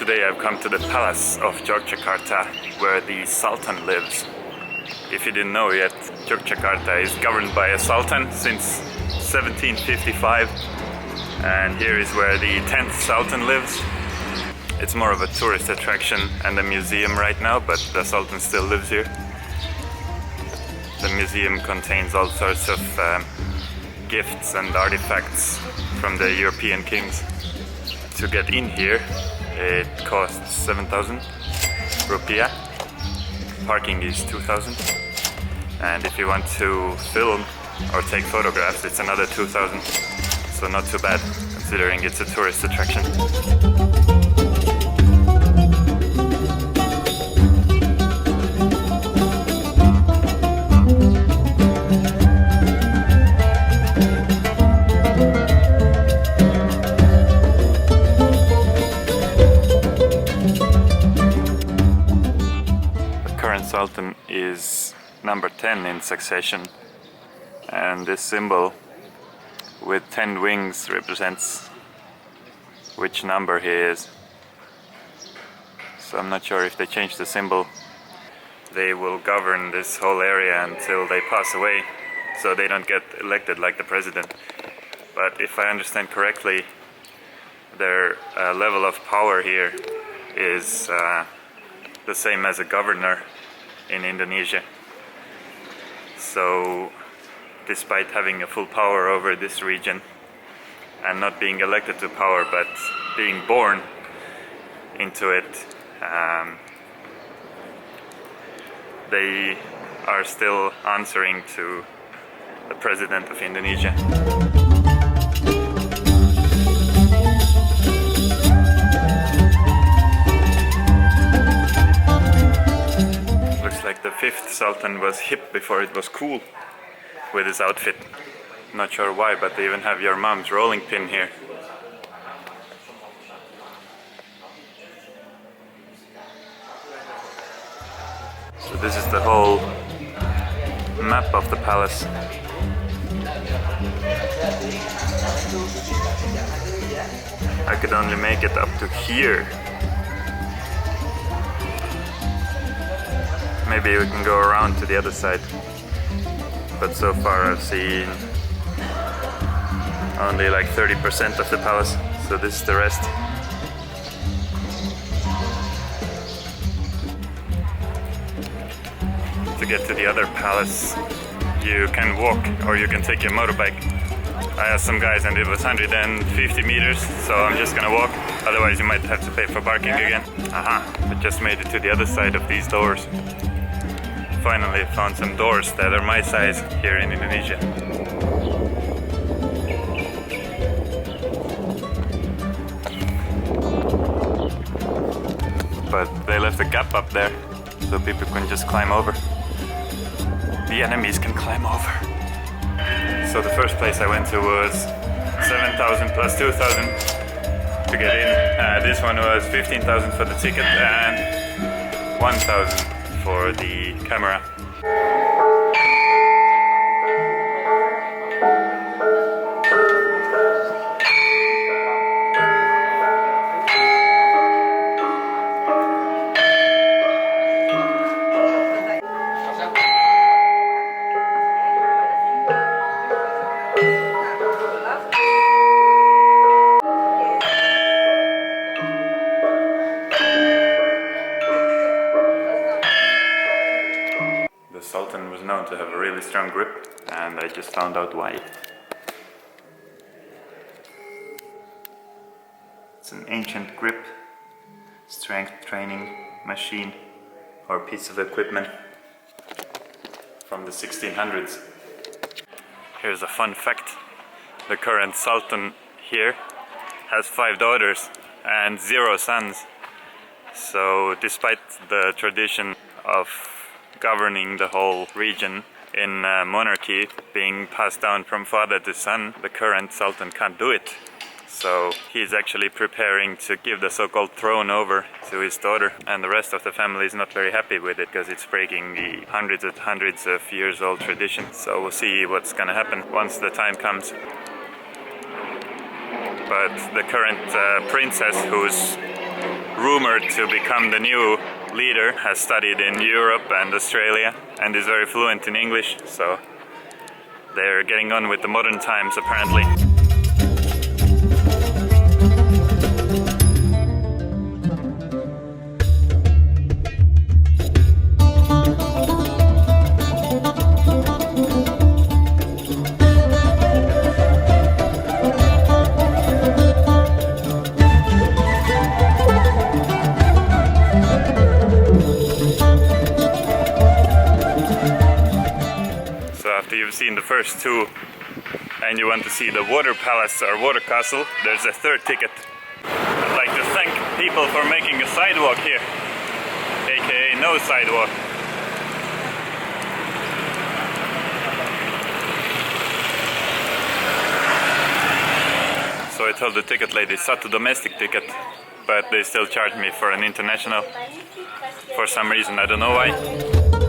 Today I've come to the Palace of Yogyakarta, where the Sultan lives. If you didn't know yet, Yogyakarta is governed by a Sultan since 1755, and here is where the 10th Sultan lives. It's more of a tourist attraction and a museum right now, but the Sultan still lives here. The museum contains all sorts of gifts and artifacts from the European kings. To get in here, it costs 7,000 rupiah. Parking is 2,000. And if you want to film or take photographs, it's another 2,000. So not too bad, considering it's a tourist attraction. Sultan is number 10 in succession, and this symbol with 10 wings represents which number he is. So I'm not sure if they change the symbol. They will govern this whole area until they pass away, so they don't get elected like the president. But if I understand correctly, their level of power here is the same as a governor in Indonesia. So despite having a full power over this region and not being elected to power but being born into it, they are still answering to the president of Indonesia. Like the 5th Sultan was hip before it was cool with his outfit. Not sure why, but they even have your mom's rolling pin here. So this is the whole map of the palace. I could only make it up to here. Maybe we can go around to the other side, but so far I've seen only like 30% of the palace, so this is the rest. To get to the other palace, you can walk or you can take your motorbike. I asked some guys and it was 150 meters, so I'm just gonna walk, otherwise you might have to pay for parking again. I just made it to the other side of these doors. Finally found some doors that are my size here in Indonesia. But they left a gap up there so people can just climb over. The enemies can climb over. So the first place I went to was 7,000 plus 2,000 to get in. This one was 15,000 for the ticket and 1,000 for the camera. Sultan was known to have a really strong grip, and I just found out why. It's an ancient grip, strength training machine or piece of equipment from the 1600s. Here's a fun fact. The current Sultan here has 5 daughters and 0 sons. So despite the tradition of governing the whole region in monarchy being passed down from father to son, the current Sultan can't do it. So he's actually preparing to give the so-called throne over to his daughter, and the rest of the family is not very happy with it because it's breaking the hundreds of years old tradition. So we'll see what's gonna happen once the time comes. But the current princess, whose room rumored to become the new leader, has studied in Europe and Australia and is very fluent in English, so they're getting on with the modern times apparently. After you've seen the first two and you want to see the water palace or water castle, there's a third ticket. I'd like to thank people for making a sidewalk here, aka no sidewalk. So I told the ticket lady it's not a domestic ticket, but they still charge me for an international for some reason, I don't know why.